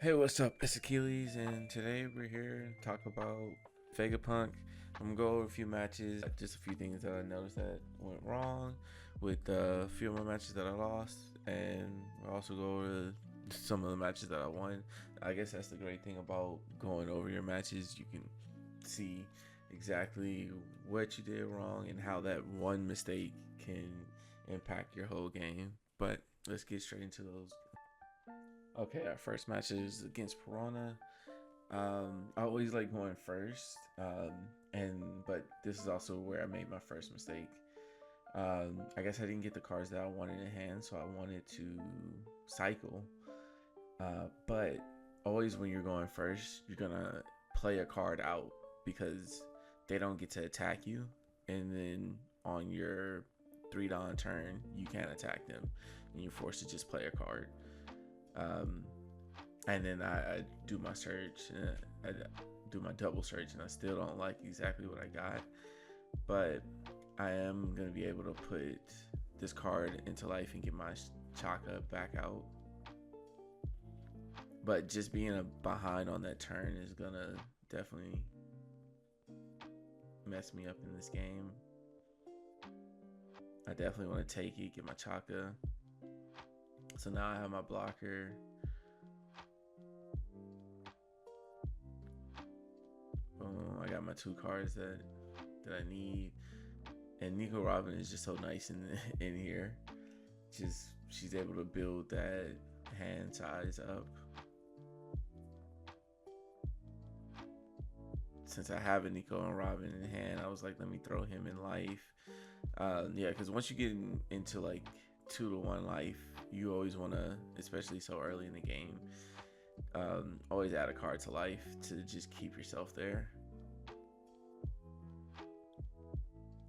Hey, what's up? It's Achilles, and today we're here to talk about Vega Punk. I'm gonna go over a few matches, just a few things that I noticed that went wrong with a few of my matches that I lost, and we'll also go over some of the matches that I won. I guess that's the great thing about going over your matches. You can see exactly what you did wrong and how that one mistake can impact your whole game. But let's get straight into those. Okay, our first match is against Perona. I always like going first, and but this is also where I made my first mistake. I guess I didn't get the cards that I wanted in hand, so I wanted to cycle. But always when you're going first, you're gonna play a card out because they don't get to attack you, and then on your 3 down turn, you can't attack them, and you're forced to just play a card. Um, and then I do my search, and I do my double search, and I still don't like exactly what I got, but I am gonna be able to put this card into life and get my Chaka back out. But just being a behind on that turn is gonna definitely mess me up in this game. I definitely want to take it, get my Chaka. So now I have my blocker. I got my 2 cards that I need, and Nico Robin is just so nice in here. Just she's able to build that hand size up. Since I have a Nico and Robin in hand, I was like, let me throw him in life. Yeah, because once you get into like 2 to 1 life, you always want to, especially so early in the game, always add a card to life to just keep yourself there.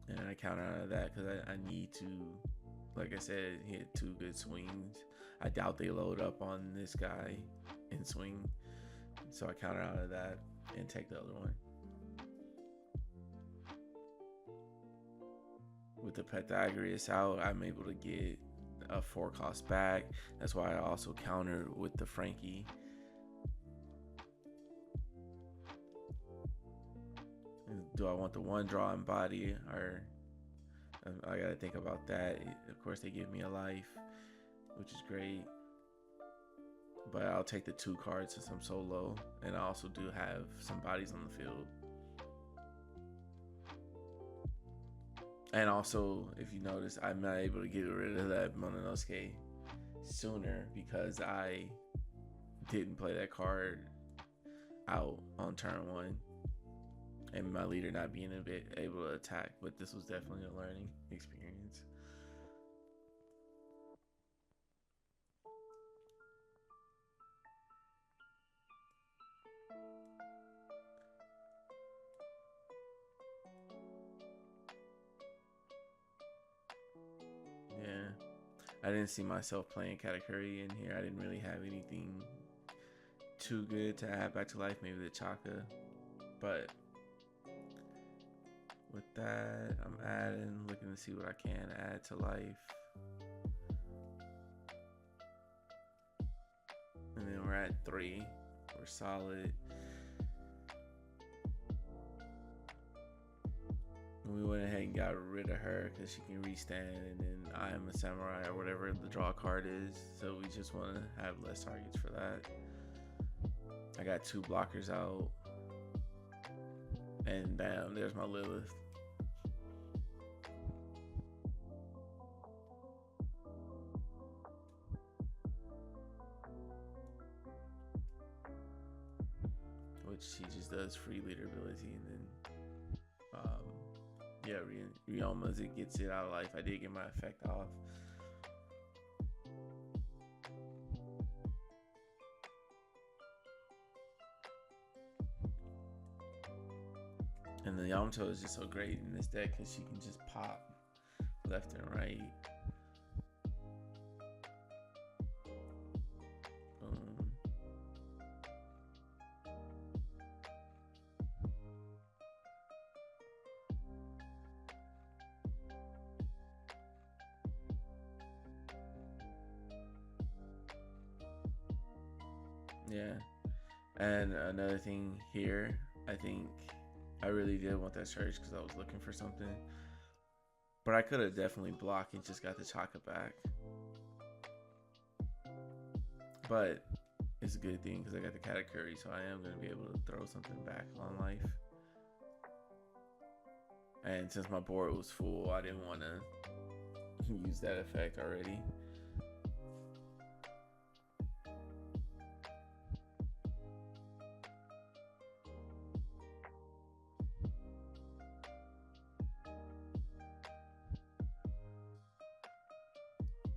And I counter out of that because I need to, like I said, he had 2 good swings. I doubt they load up on this guy and swing, so I counter out of that and take the other one. With the Pythagoras out, I'm able to get a 4 cost back. That's why I also countered with the Frankie. Do I want the 1 draw and body, or I gotta think about that. Of course, they give me a life, which is great, but I'll take the 2 cards since I'm so low, and I also do have some bodies on the field. And also, if you notice, I'm not able to get rid of that Mononosuke sooner because I didn't play that card out on turn 1, and my leader not being able to attack. But this was definitely a learning experience. Yeah, I didn't see myself playing Katakuri in here. I didn't really have anything too good to add back to life. Maybe the Chaka, but with that, I'm adding, looking to see what I can add to life. And then we're at 3. We're solid. And we went ahead and got rid of her because she can restand, and then I am a samurai or whatever the draw card is. So we just want to have less targets for that. I got 2 blockers out. And bam, there's my Lilith. Which she just does free leader ability, and then yeah, Ryoma's it gets it out of life. I did get my effect off. And the Yamato is just so great in this deck because she can just pop left and right. Yeah. And another thing here, I think I really did want that search because I was looking for something. But I could have definitely blocked and just got the Chaka back. But it's a good thing because I got the Katakuri, so I am going to be able to throw something back on life. And since my board was full, I didn't want to use that effect already.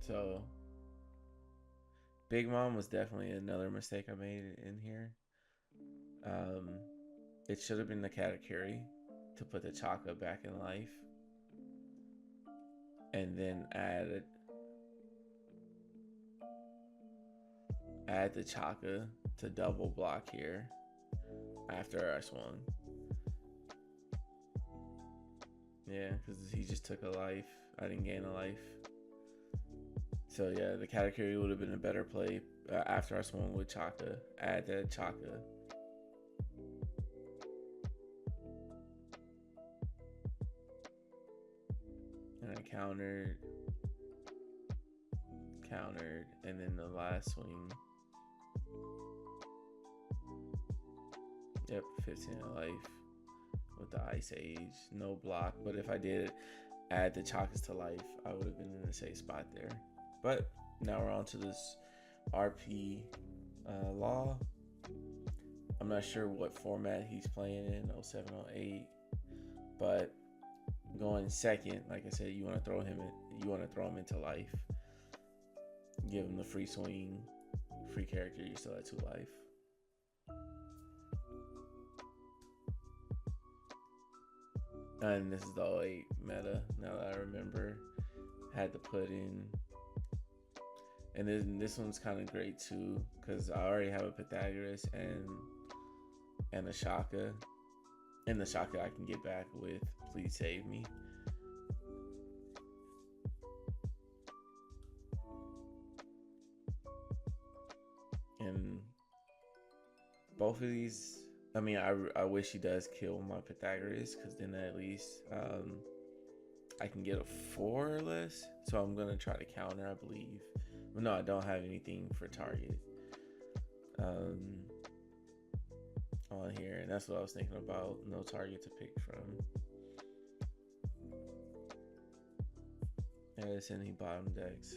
So Big Mom was definitely another mistake I made in here. It should have been the Katakuri to put the Chaka back in life, and then add the Chaka to double block here after I swung. Yeah, because he just took a life. I didn't gain a life. So yeah, the Katakuri would have been a better play after I swung with Chaka. Add that Chaka. And I countered, and then the last swing. Yep, 15 of life with the Ice Age. No block, but if I did add the Chakas to life, I would have been in the safe spot there. But now we're on to this RP Law. I'm not sure what format he's playing in, 0708, but going second, like I said, you want to throw him into life. Give him the free swing, free character, you still have 2 life. And this is the 08 meta, now that I remember. Had to put in. And then this one's kind of great too, because I already have a Pythagoras and a Shaka. And the Shaka I can get back with Please Save Me. And both of these, I mean, I wish he does kill my Pythagoras, because then at least I can get a 4 or less. So I'm going to try to counter, I believe. But no, I don't have anything for target on here. And that's what I was thinking about. No target to pick from. As any bottom decks.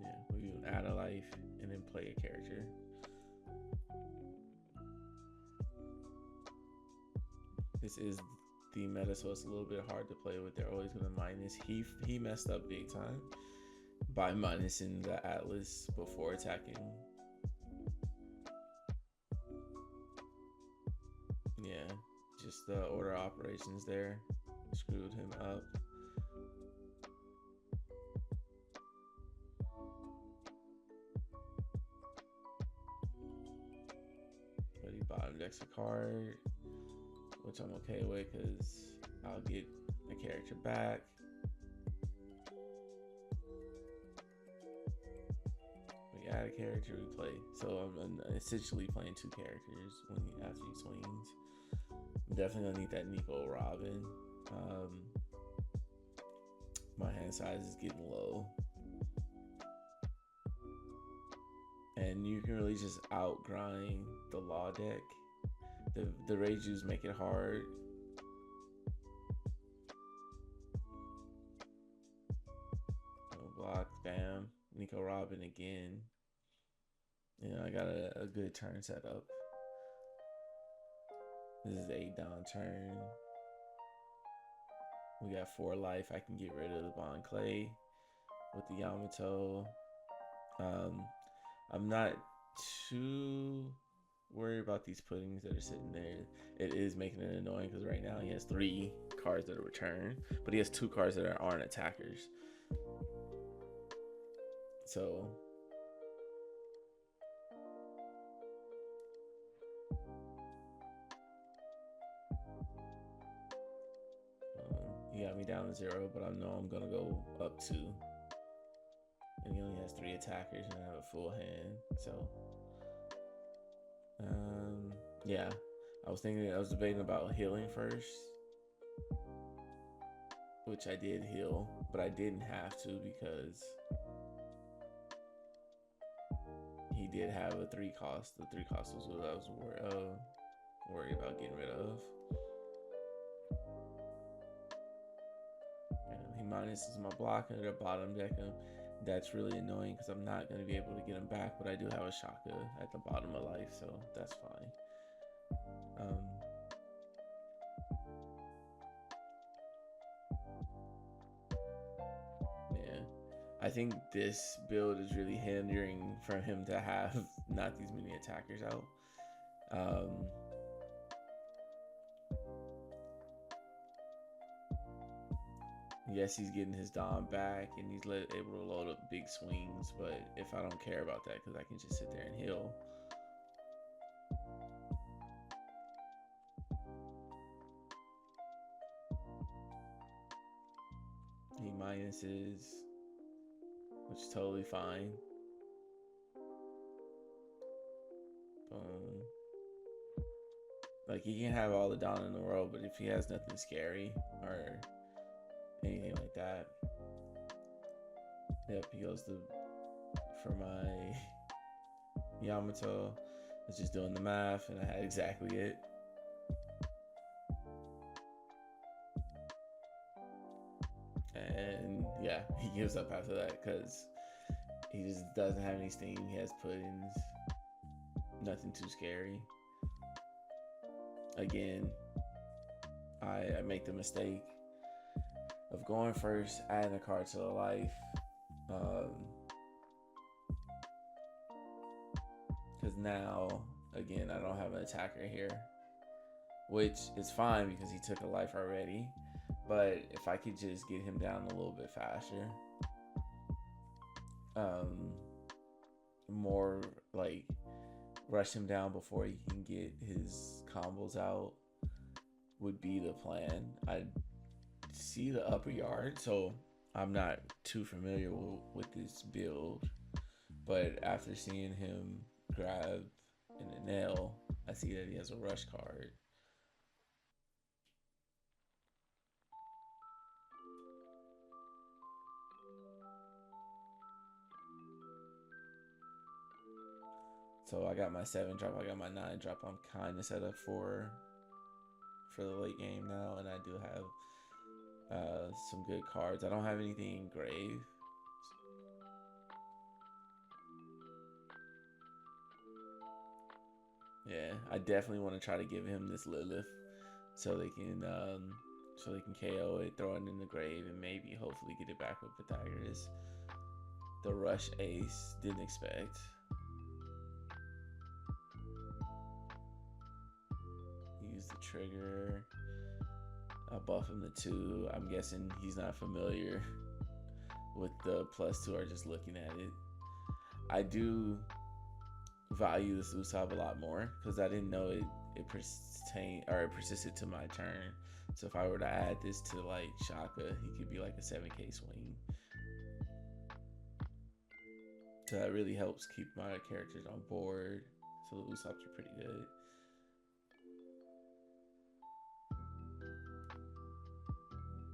Yeah, we would add a life and then play a character. This is the meta, so it's a little bit hard to play with. They're always going to minus. He messed up big time by minusing the Atlas before attacking. Yeah, just the order operations there screwed him up. But he bottom decks a card, which I'm okay with because I'll get the character back. We add a character, we play. So I'm essentially playing 2 characters after he swings. I'm definitely gonna need that Nico Robin. My hand size is getting low. And you can really just outgrind the Law deck. The Reijus make it hard. No block, bam. Nico Robin again. I got a good turn set up. This is 8 down turn. We got 4 life. I can get rid of the Bond Clay with the Yamato. I'm not too worried about these puddings that are sitting there. It is making it annoying because right now he has 3 cards that are returned, but he has 2 cards that aren't attackers. So he got me down to 0, but I know I'm gonna go up 2. And he only has 3 attackers, and I have a full hand. So, yeah, I was debating about healing first, which I did heal, but I didn't have to because he did have a 3 cost. The 3 cost was what I was worried about getting rid of. And he minuses my block under the bottom deck him. That's really annoying because I'm not going to be able to get him back, but I do have a Shaka at the bottom of life, so that's fine. Yeah, I think this build is really hindering for him to have not these many attackers out. Yes, he's getting his Dom back and he's able to load up big swings, but if I don't care about that because I can just sit there and heal. He minuses, which is totally fine. Boom. Like, he can have all the Don in the world, but if he has nothing scary or anything like that, yep, he goes for my Yamato. I was just doing the math and I had exactly it. And yeah, he gives up after that because he just doesn't have any steam. He has puddings, nothing too scary. Again, I make the mistake of going first, adding a card to the life, because now, again, I don't have an attacker here, which is fine because he took a life already. But if I could just get him down a little bit faster, more like rush him down before he can get his combos out would be the plan. I see the upper yard, so I'm not too familiar with this build, but after seeing him grab an Enel, I see that he has a rush card. So I got my 7 drop, I got my 9 drop. I'm kind of set up for the late game now, and I do have some good cards. I don't have anything engraved. Yeah, I definitely want to try to give him this Lilith so they can KO it, throw it in the grave, and maybe hopefully get it back with Pythagoras. The rush ace, didn't expect. Use the trigger. I'll buff him to 2. I'm guessing he's not familiar with the +2 or just looking at it. I do value this Usopp a lot more because I didn't know it persisted to my turn. So if I were to add this to like Shaka, he could be like a 7k swing. So that really helps keep my characters on board. So the Usopps are pretty good.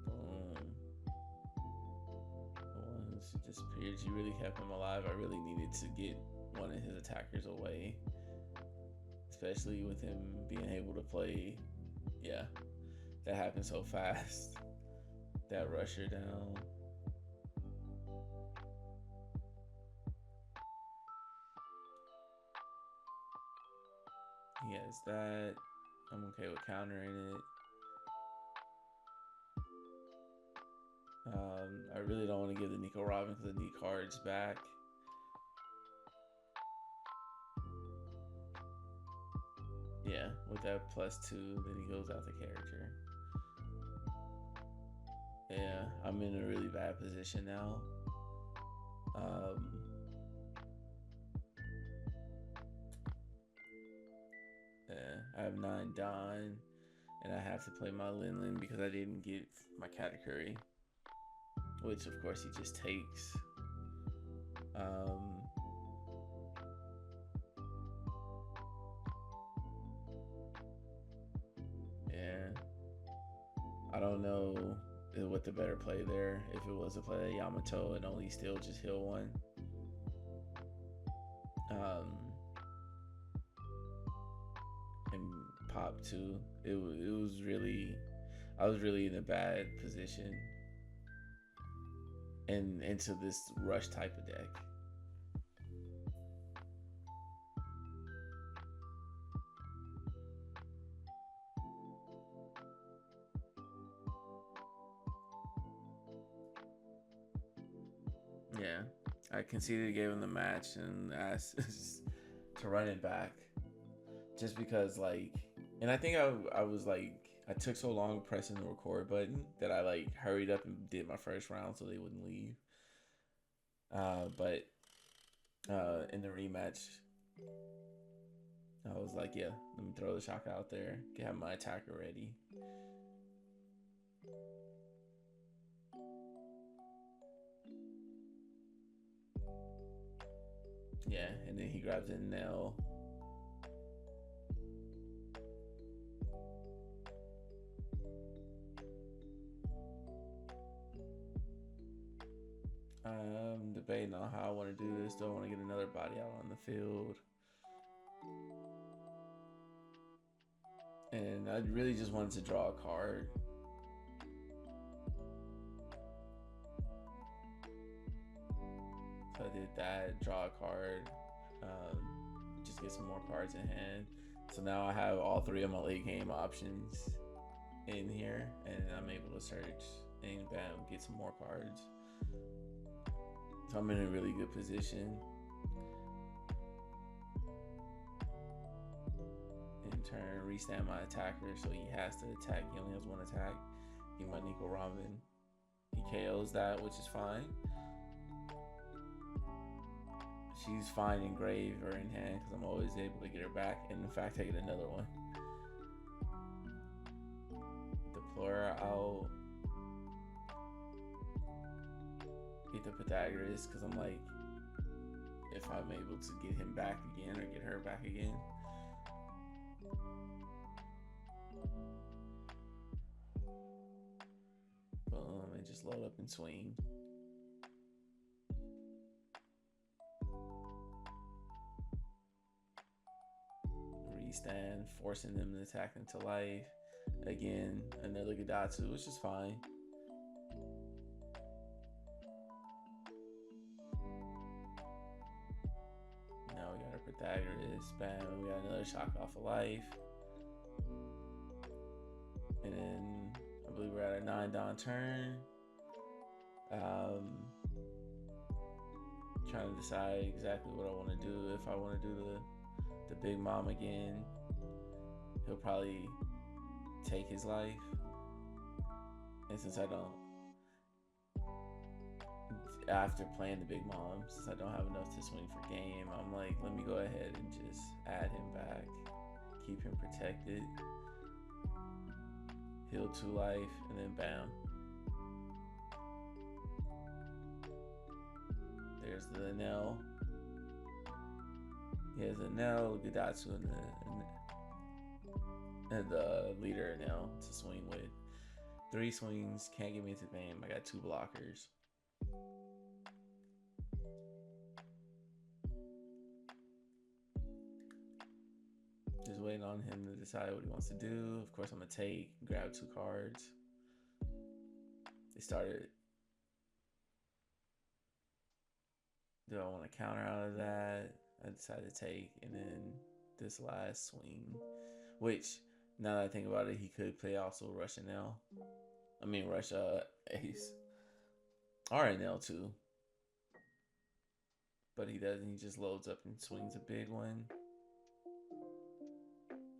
Boom. Once he disappears, you really kept him alive. I really needed to get one of his attackers away, especially with him being able to play. Yeah, that happened so fast. That rusher down. He has that. I'm okay with countering it. I really don't want to give the Nico Robin because I need cards back. Yeah, with that +2, then he goes out the character. Yeah, I'm in a really bad position now. Yeah, I have 9 Don. and I have to play my Lin because I didn't get my Katakuri, which of course he just takes. Yeah, I don't know what the better play there. If it was to play Yamato and only still just heal one. And pop two. It was really, I was really in a bad position and into this rush type of deck. Yeah, I conceded, gave him the match, and asked to run it back, just because like, and I think I was like, I took so long pressing the record button that I like hurried up and did my first round so they wouldn't leave. But in the rematch, I was like, yeah, let me throw the shock out there, have my attacker ready. Yeah, and then he grabs Enel. I'm debating on how I want to do this. Do I want to get another body out on the field? And I really just wanted to draw a card. So I did that, draw a card, just get some more cards in hand. So now I have all three of my late game options in here, and I'm able to search and bam, get some more cards. So I'm in a really good position. In turn, restand my attacker, so he has to attack. He only has one attack. Get my Nico Robin. He KOs that, which is fine. She's fine in grave or in hand because I'm always able to get her back, and in fact I get another one. Deploy her out. Get the Pythagoras because I'm like, if I'm able to get him back again or get her back again. Boom, and just load up and swing. Restand, forcing them to attack into life. Again, another Gadatsu, which is fine. Now we got our Pythagoras, bam, we got another shock off of life. And then I believe we're at a 9 down turn. Trying to decide exactly what I want to do. If I want to do the big mom again, he'll probably take his life. And since I don't, after playing the big mom, since I don't have enough to swing for game, I'm like, let me go ahead and just add him back, keep him protected, heal 2 life, and then bam. There's the Enel. He has Enel, Gadatsu, and the leader Enel to swing with. 3 swings, can't get me into game. I got 2 blockers. Just waiting on him to decide what he wants to do. Of course, I'm gonna take, grab 2 cards. They started. Do I want to counter out of that? I decided to take, and then this last swing, which now that I think about it, he could play also rush Enel. I mean rush Ace or Enel too, but he doesn't. He just loads up and swings a big one,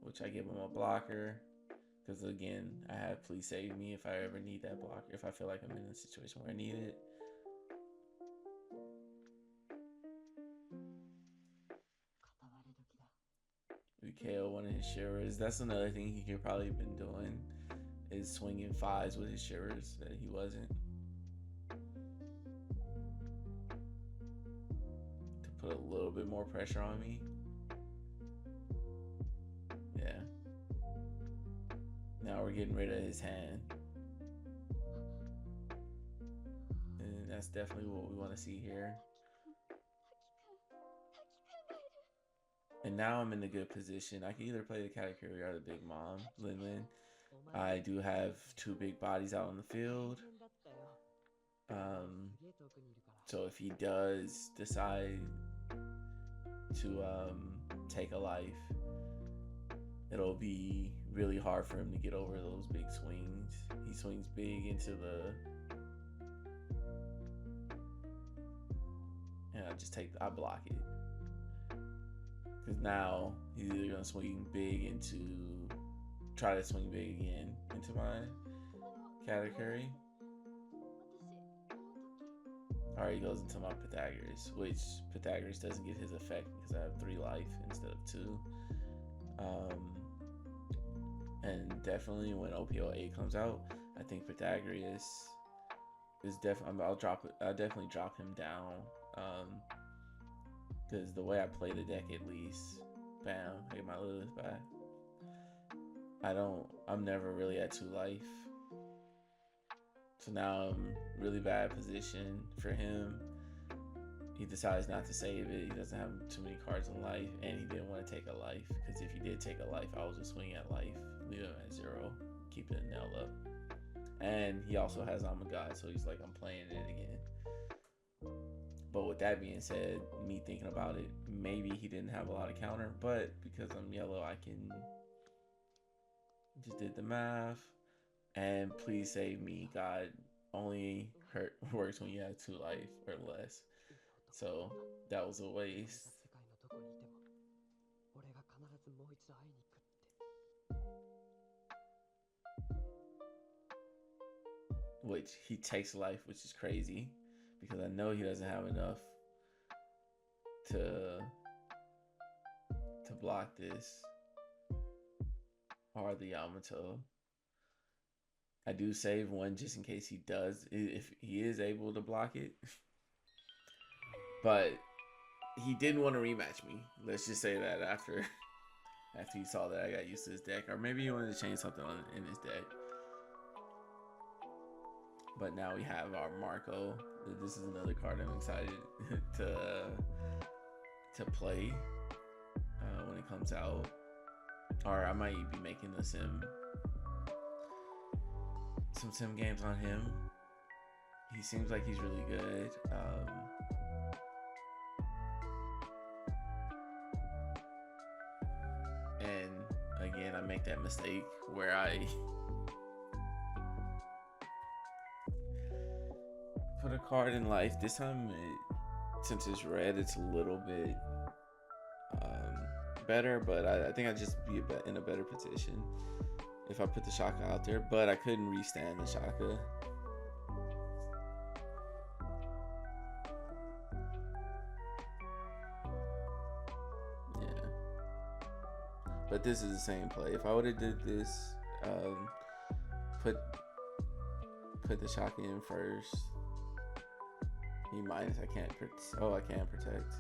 which I give him a blocker because again, I have please save me if I ever need that blocker. If I feel like I'm in a situation where I need it. We KO one of his shivers. That's another thing he could probably been doing, is swinging fives with his shivers that he wasn't. To put a little bit more pressure on me. Yeah. Now we're getting rid of his hand. And that's definitely what we want to see here. And now I'm in a good position. I can either play the Katakuri or the Big Mom, Lin Lin. I do have two big bodies out on the field. So if he does decide to take a life, it'll be really hard for him to get over those big swings. He swings big into the... And I block it. Because now he's either going to swing big into... Try to swing big again into my Katakuri. Or he goes into my Pythagoras, which Pythagoras doesn't get his effect because I have 3 life instead of 2. And definitely when OP08 comes out, I think Pythagoras is definitely... I'll definitely drop him down. Because the way I play the deck, at least, bam, I get my Lilith back. I'm never really at 2 life. So now I'm really bad position for him. He decides not to save it. He doesn't have too many cards in life, and he didn't want to take a life. Because if he did take a life, I was just swinging at life, leave him at 0, keep it Enel up. And he also has I'm a God, so he's like, I'm playing it again. But with that being said, me thinking about it, maybe he didn't have a lot of counter, but because I'm yellow, I can... Just did the math. And please save me, God. Only works when you have 2 life or less. So that was a waste. Which he takes life, which is crazy. Because I know he doesn't have enough to block this. Or the Yamato. I do save 1 just in case he does, if he is able to block it. But he didn't want to rematch me. Let's just say that after he saw that I got used to his deck. Or maybe he wanted to change something in his deck. But now we have our Marco. This is another card I'm excited to play when it comes out. Or I might be making some sim games on him. He seems like he's really good. And again, I make that mistake where I put a card in life. This time, since it's red, it's a little bit better, but I think I'd just be in a better position if I put the Shaka out there, but I couldn't restand the Shaka. Yeah. But this is the same play. If I would have did this, put the Shaka in first. E minus, I can't protect.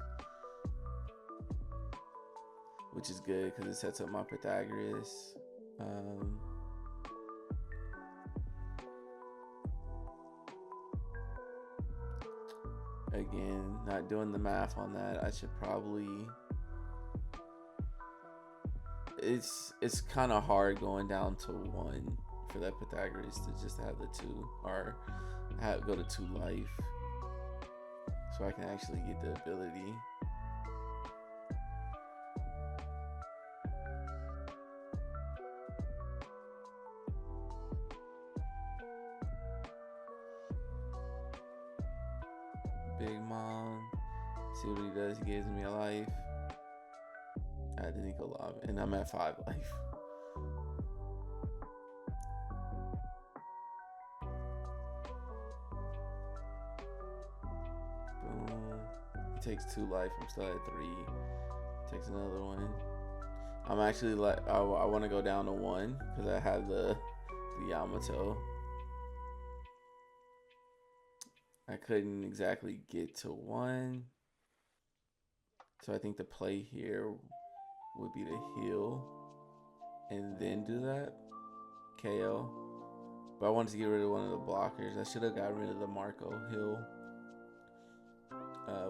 Which is good because it sets up my Pythagoras. Again, not doing the math on that. I should probably... It's kind of hard going down to 1 for that Pythagoras to just have the 2, or go to 2 life, so I can actually get the ability. Big Mom, see what he does. He gives me a life. I didn't go live, and I'm at 5 life. Boom. He takes 2 life. I'm still at 3. Takes another one. I'm actually like I want to go down to 1 because I have the Yamato. I couldn't exactly get to 1, so I think the play here would be to heal and then do that KO. But I wanted to get rid of one of the blockers. I should have got rid of the Marco heal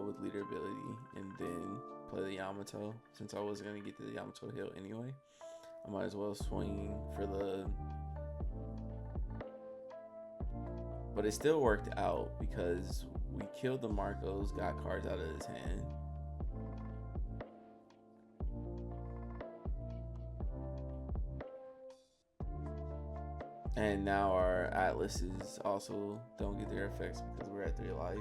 with leader ability and then play the Yamato. Since I was gonna get to the Yamato heal anyway, I might as well swing for the. But it still worked out because we killed the Marcos, got cards out of his hand. And now our Atlases also don't get their effects because we're at 3 life.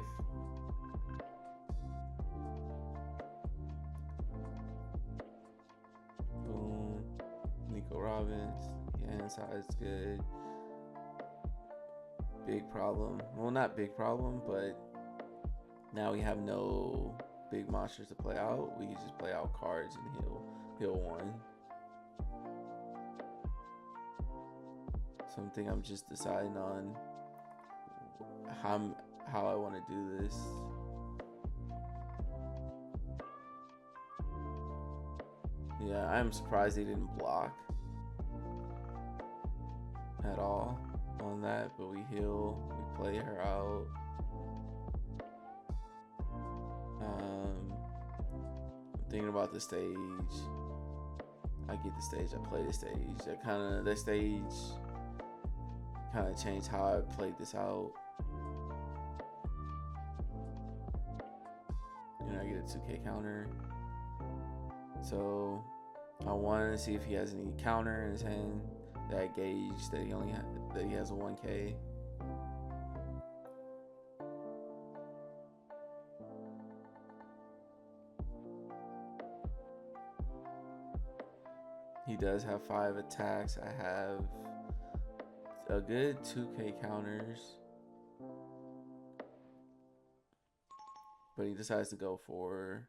Boom. Nico Robbins. Hand size good. Big problem. Well, not big problem, but now we have no big monsters to play out. We can just play out cards and heal 1. Something I'm just deciding on how I want to do this. Yeah, I'm surprised they didn't block at all on that, but we heal, we play her out. I'm thinking about the stage. I get the stage, I play the stage. That stage kind of changed how I played this out. You know, I get a 2k counter. So I wanted to see if he has any counter in his hand that gauge that he has a 1k. He does have 5 attacks. I have a good 2k counters, but he decides to go for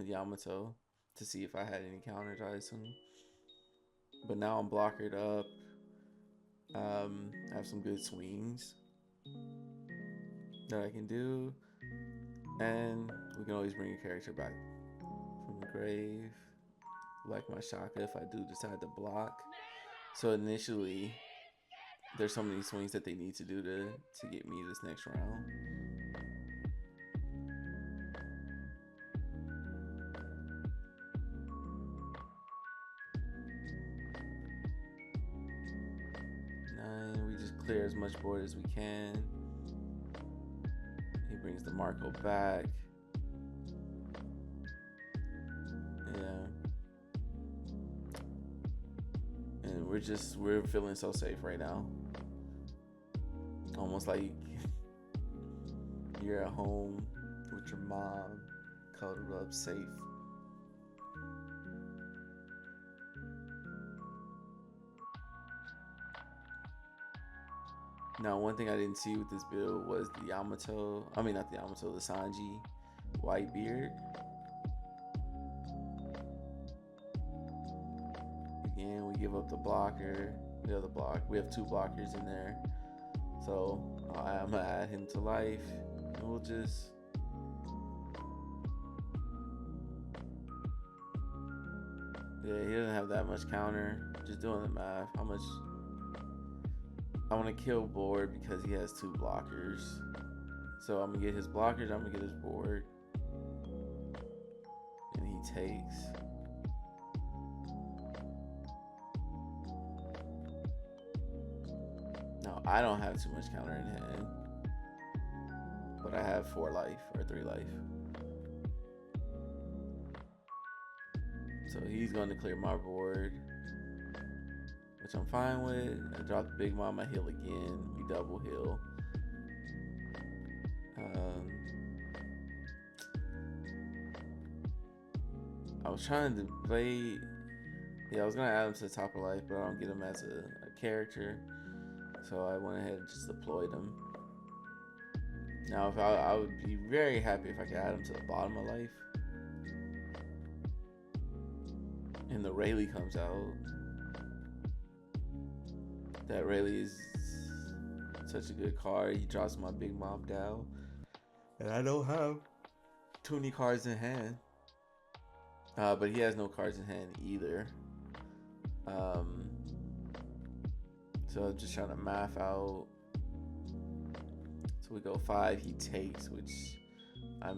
Yamato to see if I had any counters, I assume. But now I'm blockered up. I have some good swings that I can do, and we can always bring a character back from the grave, like my Shaka if I do decide to block. So initially, there's so many swings that they need to do to get me this next round. We just clear as much board as we can. He brings the Marco back. Yeah. And we're feeling so safe right now. Almost like you're at home with your mom, cuddled up, safe. Now, one thing I didn't see with this build was the Yamato. I mean, not the Yamato, the Sanji white beard. Again, we give up the blocker. The other block. We have 2 blockers in there. So I'm gonna add him to life, and we'll just he doesn't have that much counter. Just doing the math, how much I want to kill board because he has 2 blockers. So I'm gonna get his blockers, I'm gonna get his board, and he takes. Now I don't have too much counter in hand, but I have 4 life or 3 life. So he's going to clear my board, which I'm fine with. I drop the Big Mom, I heal again. We double heal. I was trying to play. Yeah, I was gonna add him to the top of life, but I don't get him as a character. So I went ahead and just deployed him. Now, if I would be very happy if I could add him to the bottom of life. and the Rayleigh comes out. That Rayleigh is such a good card. He drops my Big Mom down, and I don't have too many cards in hand. But he has no cards in hand either. So I'm just trying to math out. So we go 5. He takes, which I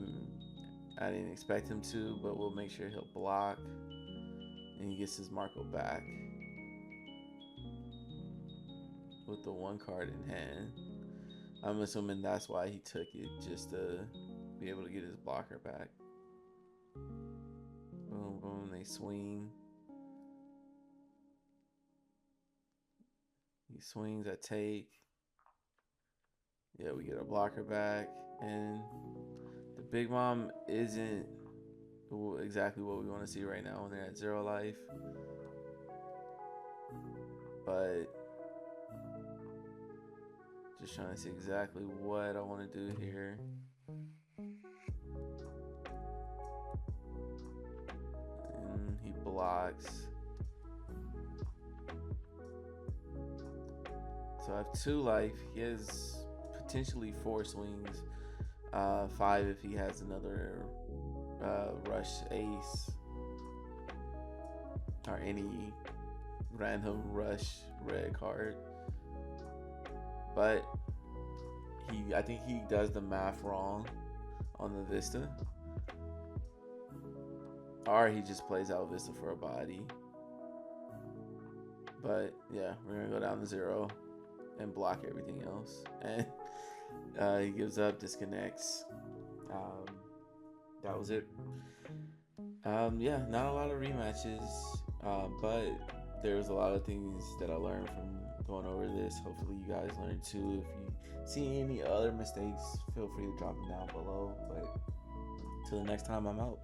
didn't expect him to, but we'll make sure he'll block, and he gets his Marco back with the 1 card in hand. I'm assuming that's why he took it, just to be able to get his blocker back. Boom, boom, they swing. He swings, I take. Yeah, we get our blocker back, and the Big Mom isn't exactly what we want to see right now when they're at 0 life. But just trying to see exactly what I want to do here. And he blocks. So I have 2 life. He has potentially 4 swings. 5 if he has another rush ace. Or any random rush red card. But I think he does the math wrong on the Vista. Or he just plays out Vista for a body. But yeah, we're gonna go down to 0 and block everything else. And he gives up, disconnects. That was it. Yeah, not a lot of rematches, but there's a lot of things that I learned from going over this. Hopefully you guys learned too. If you see any other mistakes, feel free to drop them down below. But till the next time, I'm out.